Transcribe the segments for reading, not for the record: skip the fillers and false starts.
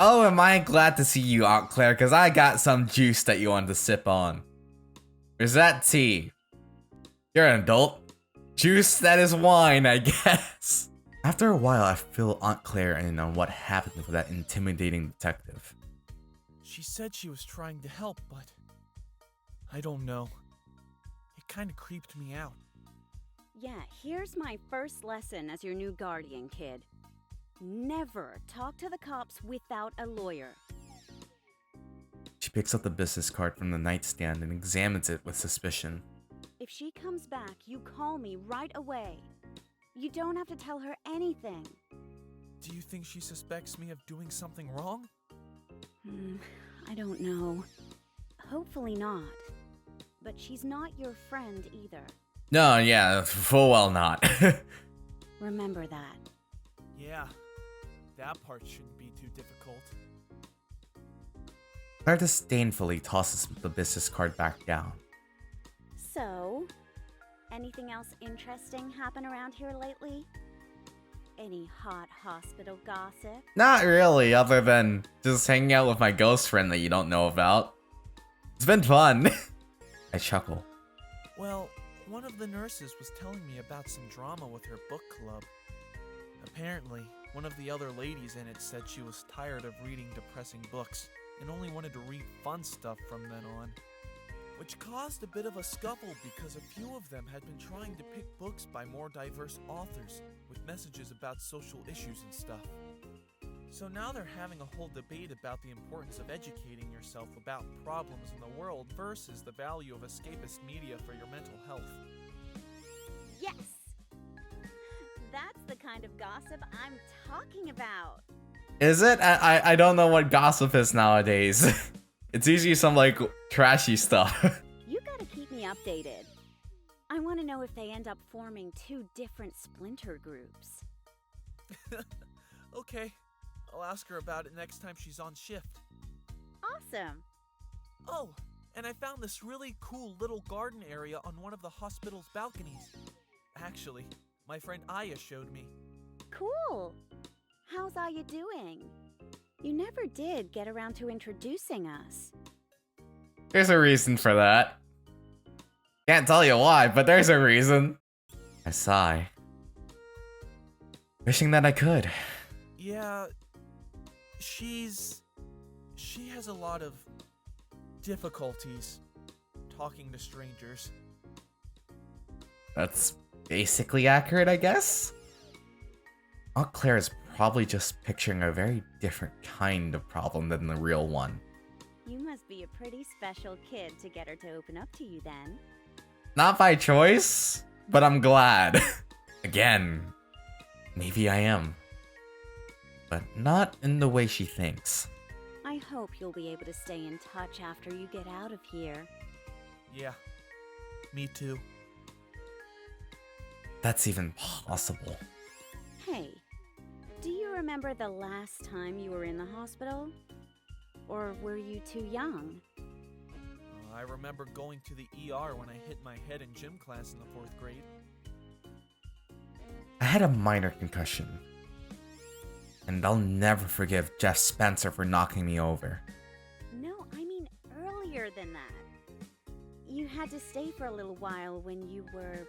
Oh, am I glad to see you, Aunt Claire, because I got some juice that you wanted to sip on. Is that tea? You're an adult. Juice, that is wine, I guess. After a while, I fill Aunt Claire in on what happened with that intimidating detective. She said she was trying to help, but I don't know. It kind of creeped me out. Yeah, here's my first lesson as your new guardian, kid. Never talk to the cops without a lawyer. She picks up the business card from the nightstand and examines it with suspicion. If she comes back, you call me right away. You don't have to tell her anything. Do you think she suspects me of doing something wrong? I don't know. Hopefully not. But she's not your friend either. No, yeah, full well not. Remember that. Yeah, that part shouldn't be too difficult. Claire disdainfully tosses the business card back down. So, anything else interesting happen around here lately? Any hot hospital gossip? Not really, other than just hanging out with my ghost friend that you don't know about. It's been fun. I chuckle. Well, one of the nurses was telling me about some drama with her book club. Apparently, one of the other ladies in it said she was tired of reading depressing books and only wanted to read fun stuff from then on. Which caused a bit of a scuffle because a few of them had been trying to pick books by more diverse authors with messages about social issues and stuff. So now they're having a whole debate about the importance of educating yourself about problems in the world versus the value of escapist media for your mental health. Yes! That's the kind of gossip I'm talking about. Is it? I don't know what gossip is nowadays. It's usually some like trashy stuff. You gotta keep me updated. I want to know if they end up forming two different splinter groups. Okay, I'll ask her about it next time she's on shift. Awesome! Oh, and I found this really cool little garden area on one of the hospital's balconies. Actually, my friend Aya showed me. Cool! How's Aya doing? You never did get around to introducing us. There's a reason for that. Can't tell you why, but there's a reason. I sigh. Wishing that I could. Yeah, she has a lot of difficulties talking to strangers. That's basically accurate, I guess? Aunt Claire is probably just picturing a very different kind of problem than the real one. You must be a pretty special kid to get her to open up to you then. Not by choice, but I'm glad. Again, maybe I am. But not in the way she thinks. I hope you'll be able to stay in touch after you get out of here. Yeah, me too. That's even possible. Hey, do you remember the last time you were in the hospital? Or were you too young? I remember going to the ER when I hit my head in gym class in the 4th grade. I had a minor concussion. And I'll never forgive Jeff Spencer for knocking me over. No, I mean earlier than that. You had to stay for a little while when you were...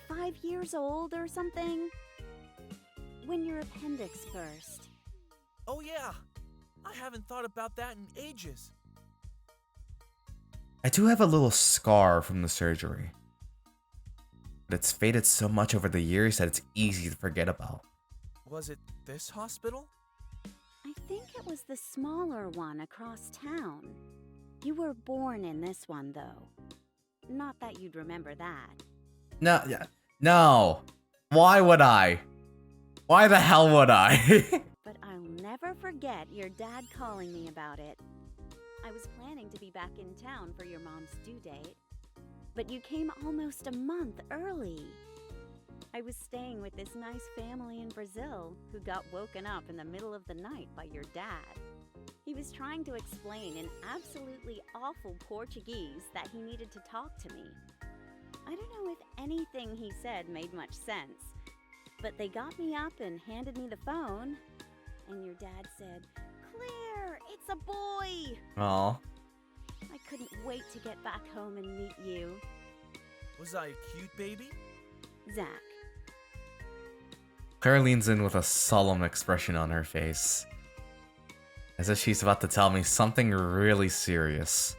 5 years old or something? When your appendix burst. Oh yeah! I haven't thought about that in ages. I do have a little scar from the surgery. But it's faded so much over the years that it's easy to forget about. Was it this hospital? I think it was the smaller one across town. You were born in this one, though. Not that you'd remember that. No. Why would I? Why the hell would I? But I'll never forget your dad calling me about it. I was planning to be back in town for your mom's due date, but you came almost a month early. I was staying with this nice family in Brazil who got woken up in the middle of the night by your dad. He was trying to explain in absolutely awful Portuguese that he needed to talk to me. I don't know if anything he said made much sense, but they got me up and handed me the phone, and Aw. I couldn't wait to get back home and meet you. Was I a cute baby? Zach. Claire leans in with a solemn expression on her face, as if she's about to tell me something really serious.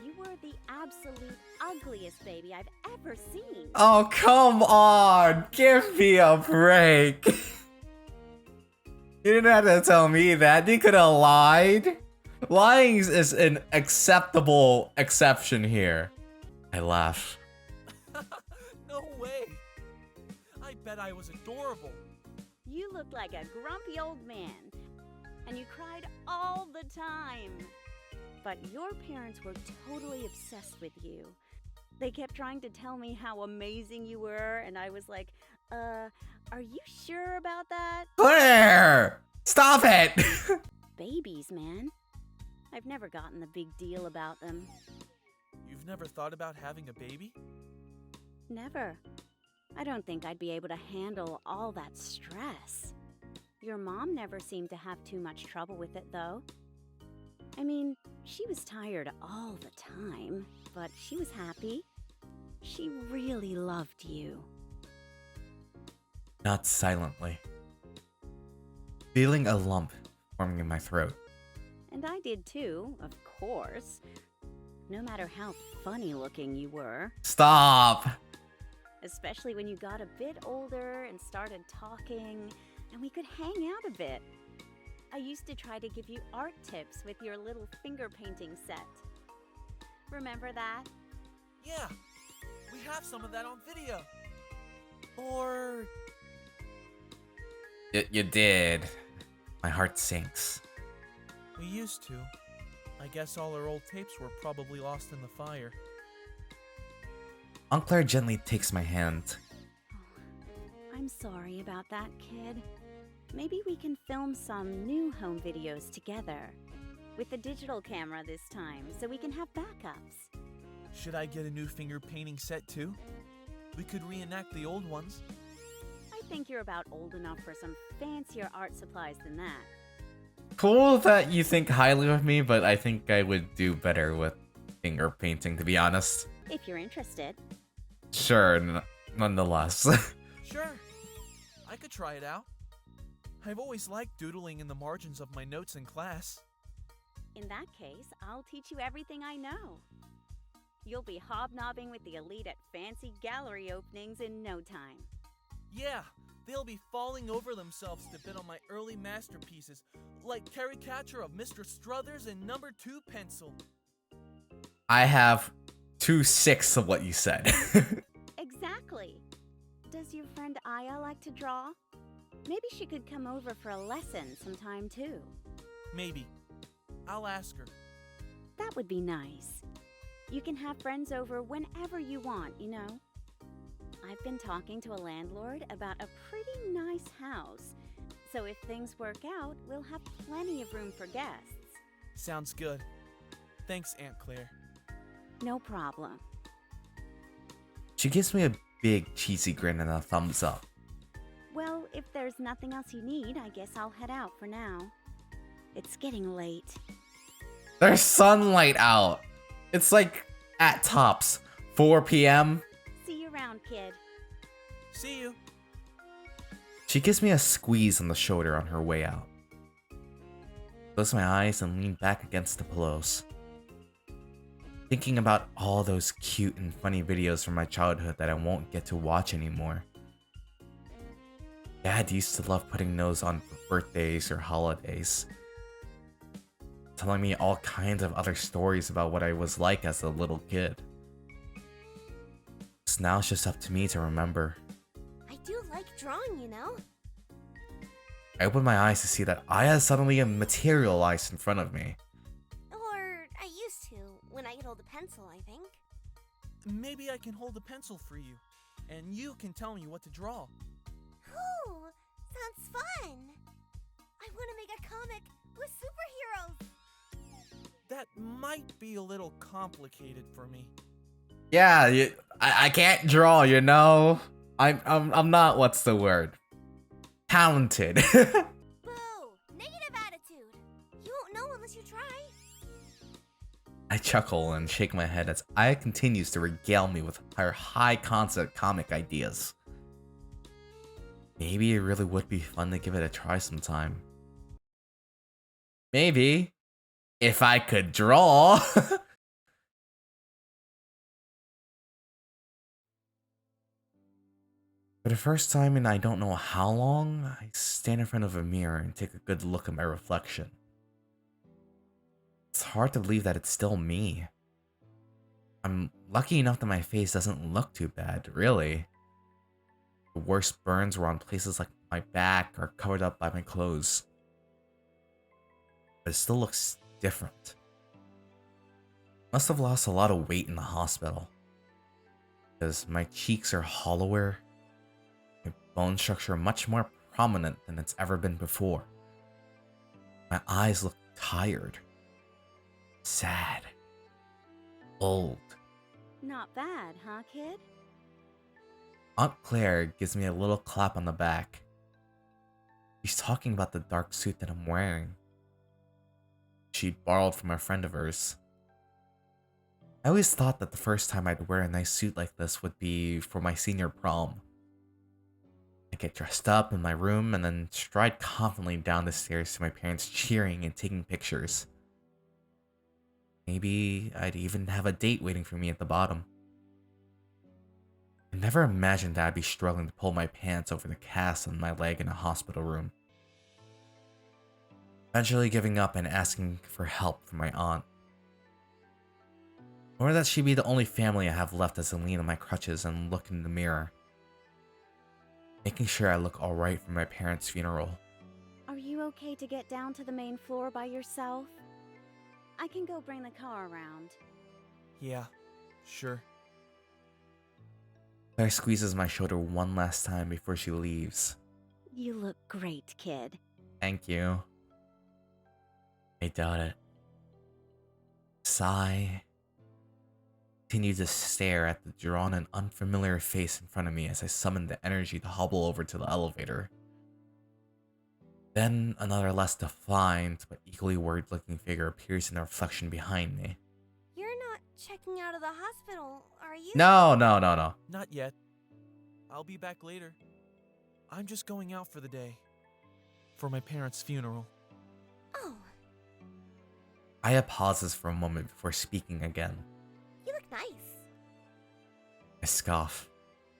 You were the absolute ugliest baby I've ever seen. Oh, come on! Give me a break! You didn't have to tell me that. You could have lied. Lying is an acceptable exception here. I laugh. No way! I bet I was adorable. You looked like a grumpy old man, and you cried all the time. But your parents were totally obsessed with you. They kept trying to tell me how amazing you were, and I was like, are you sure about that? Claire! Stop it! Babies, man. I've never gotten the big deal about them. You've never thought about having a baby? Never. I don't think I'd be able to handle all that stress. Your mom never seemed to have too much trouble with it, though. I mean, she was tired all the time, but she was happy. She really loved you. Not silently. Feeling a lump forming in my throat. And I did too, of course. No matter how funny looking you were. Stop! Especially when you got a bit older and started talking, and we could hang out a bit. I used to try to give you art tips with your little finger painting set. Remember that? Yeah, we have some of that on video. Or... You did. My heart sinks. we used to. I guess all our old tapes were probably lost in the fire. Aunt Claire gently takes my hand. I'm sorry about that, kid. Maybe we can film some new home videos together. With the digital camera this time, so we can have backups. Should I get a new finger painting set too? We could reenact the old ones. I think you're about old enough for some fancier art supplies than that. Cool that you think highly of me, but I think I would do better with finger painting, to be honest. If you're interested. Sure, nonetheless. Sure, I could try it out. I've always liked doodling in the margins of my notes in class. In that case, I'll teach you everything I know. You'll be hobnobbing with the elite at fancy gallery openings in no time. Yeah, they'll be falling over themselves to bid on my early masterpieces, like Caricature of Mr. Struthers and Number 2 Pencil. I have 2/6 of what you said. Exactly. Does your friend Aya like to draw? Maybe she could come over for a lesson sometime too. Maybe. I'll ask her. That would be nice. You can have friends over whenever you want, you know. I've been talking to a landlord about a pretty nice house. So if things work out, we'll have plenty of room for guests. Sounds good. Thanks, Aunt Claire. No problem. She gives me a big cheesy grin and a thumbs up. Well, if there's nothing else you need, I guess I'll head out for now. It's getting late. There's sunlight out. It's like, at tops, 4 p.m. See you around, kid. See you. She gives me a squeeze on the shoulder on her way out. Close my eyes and lean back against the pillows. Thinking about all those cute and funny videos from my childhood that I won't get to watch anymore. Dad used to love putting those on for birthdays or holidays. Telling me all kinds of other stories about what I was like as a little kid. So now it's just up to me to remember. I do like drawing, you know? I open my eyes to see that Aya suddenly materialized in front of me. Or I used to, when I could hold a pencil, I think. Maybe I can hold a pencil for you, and you can tell me what to draw. Ooh, sounds fun! I want to make a comic with superheroes! That might be a little complicated for me. Yeah, I can't draw, you know. I'm not, what's the word? Talented. Boo! Negative attitude! You won't know unless you try. I chuckle and shake my head as Aya continues to regale me with her high-concept comic ideas. Maybe it really would be fun to give it a try sometime. Maybe. If I could draw. For the first time in I don't know how long, I stand in front of a mirror and take a good look at my reflection. It's hard to believe that it's still me. I'm lucky enough that my face doesn't look too bad, really. The worst burns were on places like my back or covered up by my clothes. But it still looks different. Must have lost a lot of weight in the hospital. Because my cheeks are hollower, my bone structure much more prominent than it's ever been before. My eyes look tired, sad, old. Not bad, huh, kid? Aunt Claire gives me a little clap on the back. She's talking about the dark suit that I'm wearing. She borrowed from a friend of hers. I always thought that the first time I'd wear a nice suit like this would be for my senior prom. I'd get dressed up in my room and then stride confidently down the stairs to my parents cheering and taking pictures. Maybe I'd even have a date waiting for me at the bottom. I never imagined that I'd be struggling to pull my pants over the cast on my leg in a hospital room. Eventually giving up and asking for help from my aunt. Or that she'd be the only family I have left as I lean on my crutches and look in the mirror. Making sure I look alright for my parents' funeral. Are you okay to get down to the main floor by yourself? I can go bring the car around. Yeah, sure. Claire squeezes my shoulder one last time before she leaves. You look great, kid. Thank you. I doubt it. Sigh. Continue to stare at the drawn and unfamiliar face in front of me as I summon the energy to hobble over to the elevator. Then another less defined but equally worried-looking figure appears in the reflection behind me. You're not checking out of the hospital, are you? No. Not yet. I'll be back later. I'm just going out for the day. For my parents' funeral. Oh, Aya pauses for a moment before speaking again. you look nice. I scoff.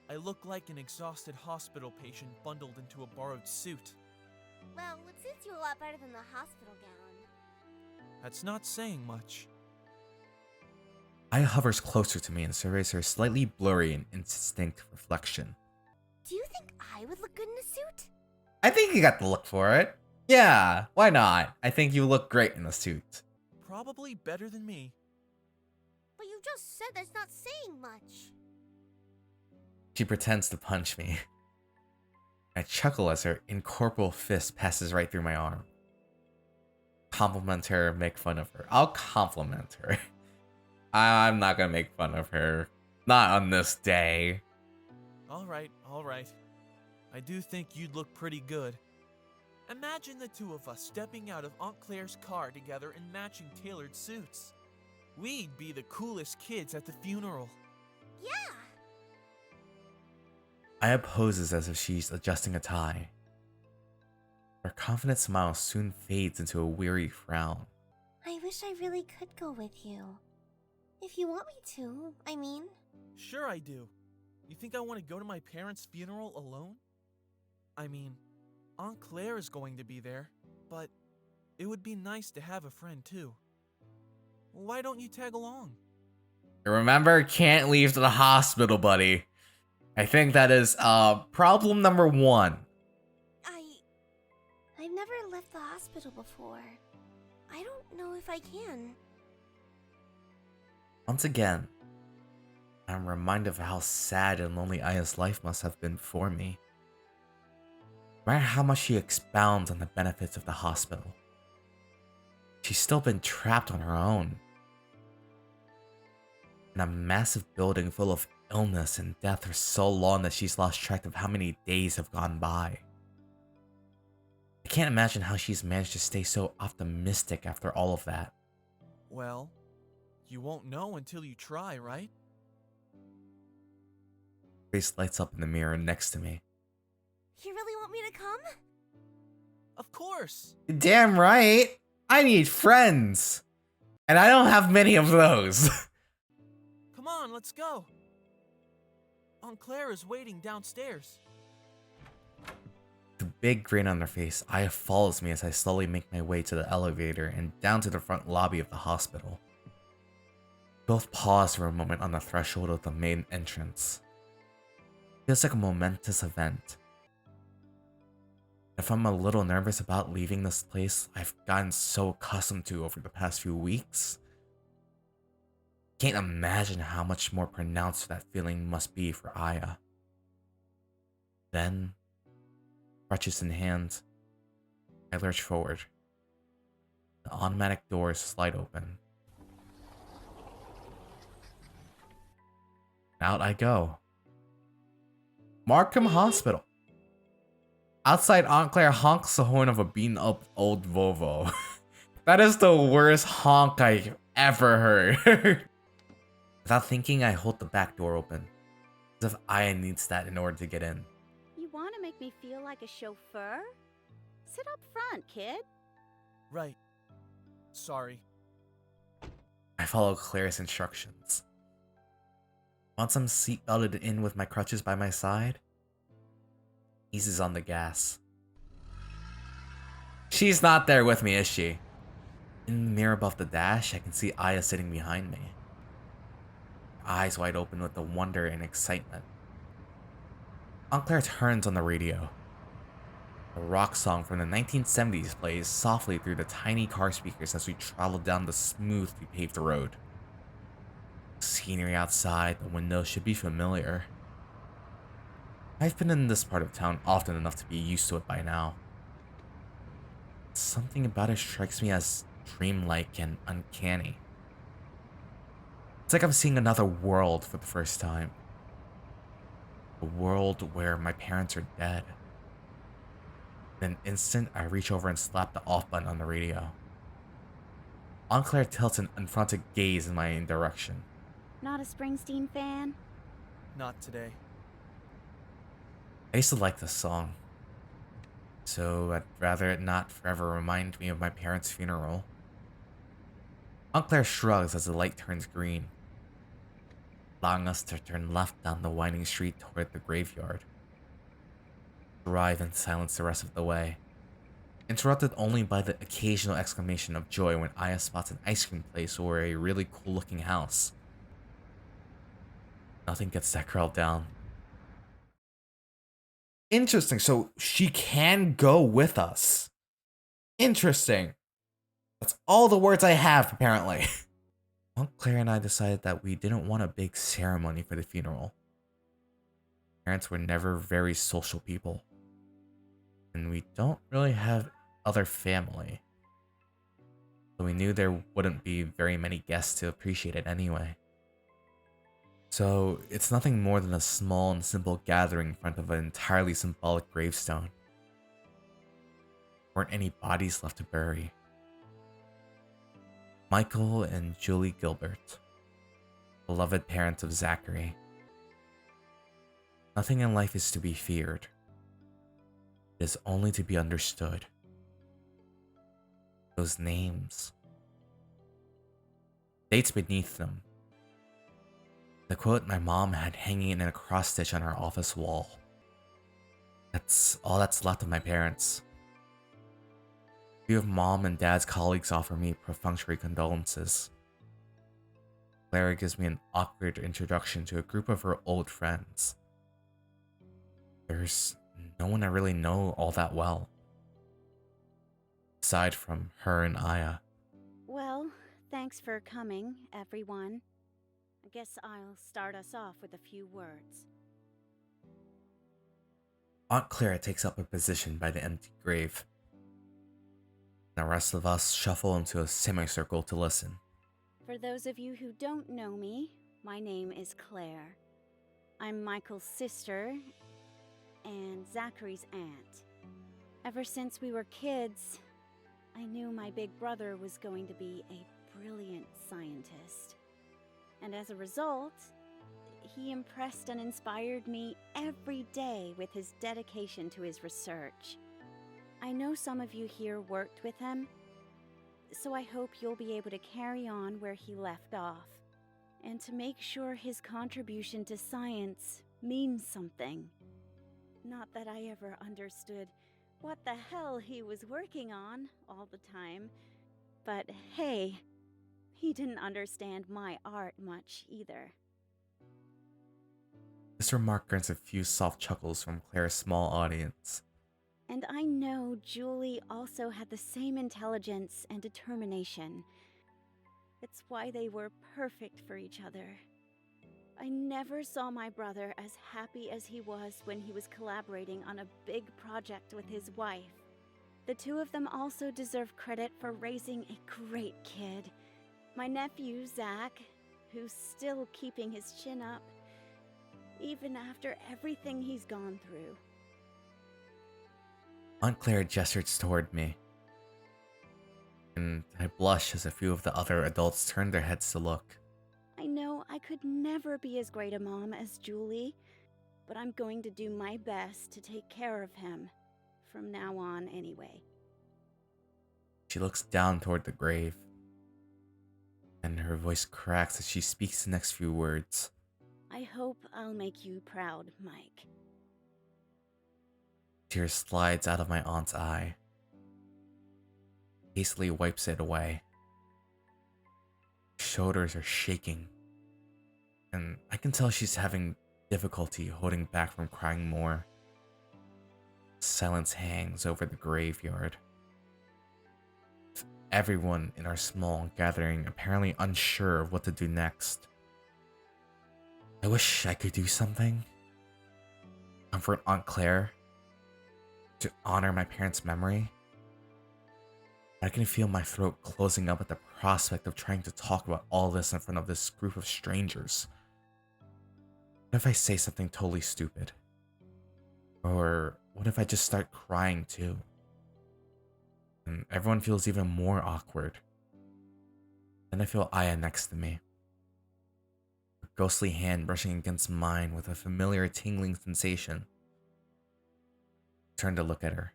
I look like an exhausted hospital patient bundled into a borrowed suit. Well, it suits you a lot better than the hospital gown. That's not saying much. Aya hovers closer to me and surveys her slightly blurry and indistinct reflection. Do you think I would look good in a suit? I think you got the look for it. Yeah, why not? I think you look great in a suit. Probably better than me. But you just said that's not saying much. She pretends to punch me. I chuckle as her incorporeal fist passes right through my arm. Compliment her, make fun of her. I'll compliment her. I'm not gonna make fun of her. Not on this day. Alright. I do think you'd look pretty good. Imagine the two of us stepping out of Aunt Claire's car together in matching tailored suits. We'd be the coolest kids at the funeral. Yeah. Aya poses as if she's adjusting a tie. Her confident smile soon fades into a weary frown. I wish I really could go with you. If you want me to, I mean. Sure I do. You think I want to go to my parents' funeral alone? I mean, Aunt Claire is going to be there, but it would be nice to have a friend too. Why don't you tag along? Remember, can't leave the hospital, buddy. I think that is problem number 1. I've never left the hospital before. I don't know if I can. Once again, I'm reminded of how sad and lonely Aya's life must have been before me. No matter how much she expounds on the benefits of the hospital, she's still been trapped on her own. In a massive building full of illness and death for so long that she's lost track of how many days have gone by. I can't imagine how she's managed to stay so optimistic after all of that. Well, You won't know until you try, right? Face lights up in the mirror next to me. You really want me to come? Of course! Damn right! I need friends! And I don't have many of those. Come on, let's go! Aunt Claire is waiting downstairs. With a big grin on her face, Aya follows me as I slowly make my way to the elevator and down to the front lobby of the hospital. Both pause for a moment on the threshold of the main entrance. Feels like a momentous event. If I'm a little nervous about leaving this place I've gotten so accustomed to over the past few weeks, can't imagine how much more pronounced that feeling must be for Aya. Then, crutches in hand, I lurch forward. The automatic doors slide open. Out I go. Markham Hospital. Outside, Aunt Claire honks the horn of a beaten-up old Volvo. That is the worst honk I've ever heard. Without thinking, I hold the back door open, as if Aya needs that in order to get in. You want to make me feel like a chauffeur? Sit up front, kid. Right. Sorry. I follow Claire's instructions. Once I'm seatbelted in with my crutches by my side, eases on the gas. She's not there with me, is she? In the mirror above the dash, I can see Aya sitting behind me. Her eyes wide open with the wonder and excitement. Aunt Claire turns on the radio. A rock song from the 1970s plays softly through the tiny car speakers as we travel down the smoothly paved road. The scenery outside the window should be familiar. I've been in this part of town often enough to be used to it by now. Something about it strikes me as dreamlike and uncanny. It's like I'm seeing another world for the first time. A world where my parents are dead. In an instant, I reach over and slap the off button on the radio. Aunt Claire tilts an unfronted gaze in my direction. Not a Springsteen fan? Not today. I used to like this song, so I'd rather it not forever remind me of my parents' funeral. Aunt Claire shrugs as the light turns green, allowing us to turn left down the winding street toward the graveyard. Drive in silence the rest of the way, interrupted only by the occasional exclamation of joy when Aya spots an ice cream place or a really cool looking house. Nothing gets that girl down. Interesting, so she can go with us. Interesting. That's all the words I have, apparently. Aunt Claire and I decided that we didn't want a big ceremony for the funeral. Parents were never very social people. And we don't really have other family. So we knew there wouldn't be very many guests to appreciate it anyway. So it's nothing more than a small and simple gathering in front of an entirely symbolic gravestone. There weren't any bodies left to bury. Michael and Julie Gilbert, beloved parents of Zachary. Nothing in life is to be feared. It is only to be understood. Those names. Dates beneath them. The quote my mom had hanging in a cross stitch on her office wall. That's all that's left of my parents. A few of mom and dad's colleagues offer me perfunctory condolences. Clara gives me an awkward introduction to a group of her old friends. There's no one I really know all that well, aside from her and Aya. Well, thanks for coming, everyone. I guess I'll start us off with a few words. Aunt Clara takes up a position by the empty grave. The rest of us shuffle into a semicircle to listen. For those of you who don't know me, my name is Claire. I'm Michael's sister and Zachary's aunt. Ever since we were kids, I knew my big brother was going to be a brilliant scientist. And as a result, he impressed and inspired me every day with his dedication to his research. I know some of you here worked with him, so I hope you'll be able to carry on where he left off, and to make sure his contribution to science means something. Not that I ever understood what the hell he was working on all the time, but hey, he didn't understand my art much either. This remark earns a few soft chuckles from Claire's small audience. And I know Julie also had the same intelligence and determination. It's why they were perfect for each other. I never saw my brother as happy as he was when he was collaborating on a big project with his wife. The two of them also deserve credit for raising a great kid. My nephew, Zach, who's still keeping his chin up, even after everything he's gone through. Aunt Claire gestured toward me, and I blushed as a few of the other adults turned their heads to look. I know I could never be as great a mom as Julie, but I'm going to do my best to take care of him, from now on anyway. She looks down toward the grave, and her voice cracks as she speaks the next few words. I hope I'll make you proud, Mike. Tear slides out of my aunt's eye. Hastily wipes it away. Shoulders are shaking, and I can tell she's having difficulty holding back from crying more. Silence hangs over the graveyard. Everyone in our small gathering apparently unsure of what to do next. I wish I could do something. Comfort Aunt Claire. To honor my parents' memory. I can feel my throat closing up at the prospect of trying to talk about all this in front of this group of strangers. What if I say something totally stupid? Or what if I just start crying too? And everyone feels even more awkward. Then I feel Aya next to me. Her ghostly hand brushing against mine with a familiar tingling sensation. I turn to look at her,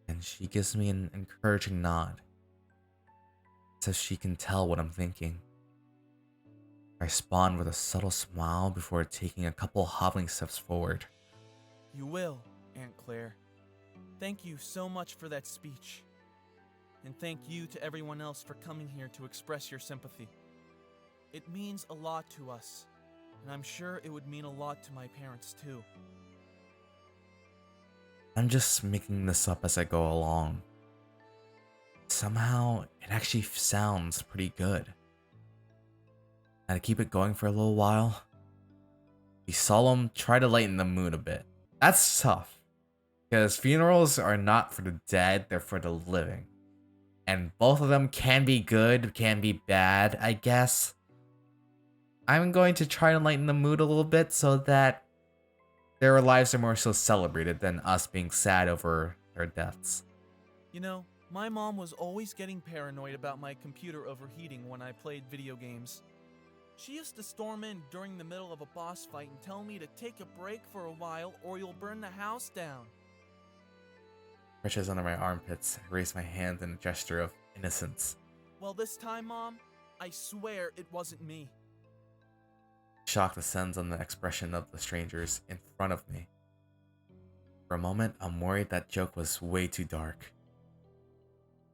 and she gives me an encouraging nod. Says she can tell what I'm thinking. I respond with a subtle smile before taking a couple hobbling steps forward. You will, Aunt Claire. Thank you so much for that speech. And thank you to everyone else for coming here to express your sympathy. It means a lot to us, and I'm sure it would mean a lot to my parents too. I'm just making this up as I go along. Somehow, it actually sounds pretty good. And to keep it going for a little while, be solemn, try to lighten the mood a bit. That's tough, because funerals are not for the dead, they're for the living. And both of them can be good, can be bad, I guess. I'm going to try to lighten the mood a little bit so that their lives are more so celebrated than us being sad over their deaths. You know, my mom was always getting paranoid about my computer overheating when I played video games. She used to storm in during the middle of a boss fight and tell me to take a break for a while or you'll burn the house down. Reaches under my armpits, I raise my hand in a gesture of innocence. Well, this time, Mom, I swear it wasn't me. Shock descends on the expression of the strangers in front of me. For a moment, I'm worried that joke was way too dark.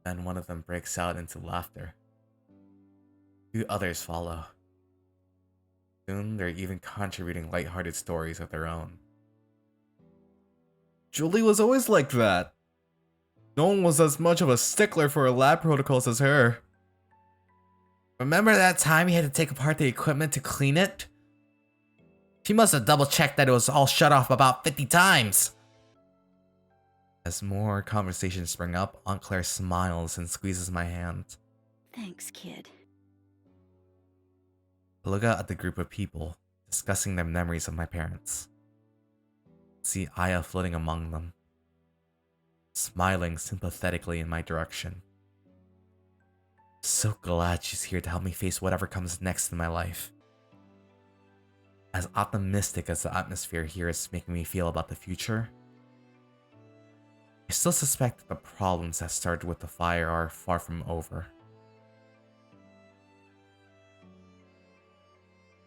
Then one of them breaks out into laughter. Two others follow. Soon, they're even contributing lighthearted stories of their own. Julie was always like that. No one was as much of a stickler for her lab protocols as her. Remember that time he had to take apart the equipment to clean it? She must have double-checked that it was all shut off about 50 times. As more conversations spring up, Aunt Claire smiles and squeezes my hand. Thanks, kid. I look out at the group of people, discussing their memories of my parents. See Aya floating among them, smiling sympathetically in my direction. So glad she's here to help me face whatever comes next in my life. As optimistic as the atmosphere here is making me feel about the future, I still suspect that the problems that started with the fire are far from over.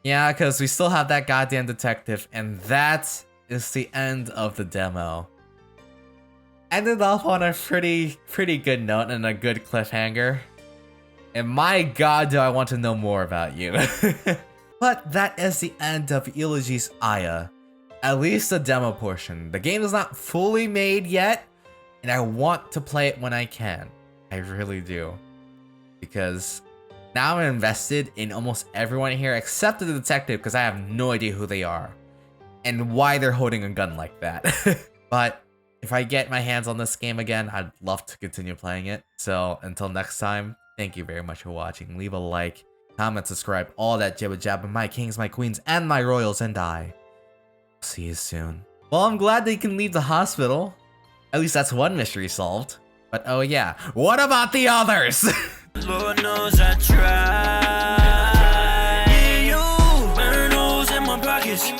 Yeah, because we still have that goddamn detective, and that is the end of the demo. Ended off on a pretty good note and a good cliffhanger. And my god, do I want to know more about you. But that is the end of Elegies Aya. At least the demo portion. The game is not fully made yet, and I want to play it when I can. I really do. Because now I'm invested in almost everyone here except the detective, because I have no idea who they are. And why they're holding a gun like that. But if I get my hands on this game again, I'd love to continue playing it. So until next time, thank you very much for watching. Leave a like, comment, subscribe, all that jibba jabba, my kings, my queens, and my royals, and I. See you soon. Well, I'm glad they can leave the hospital. At least that's one mystery solved. But oh yeah, what about the others? Lord knows I tried. Yeah, you burn holes in my pockets.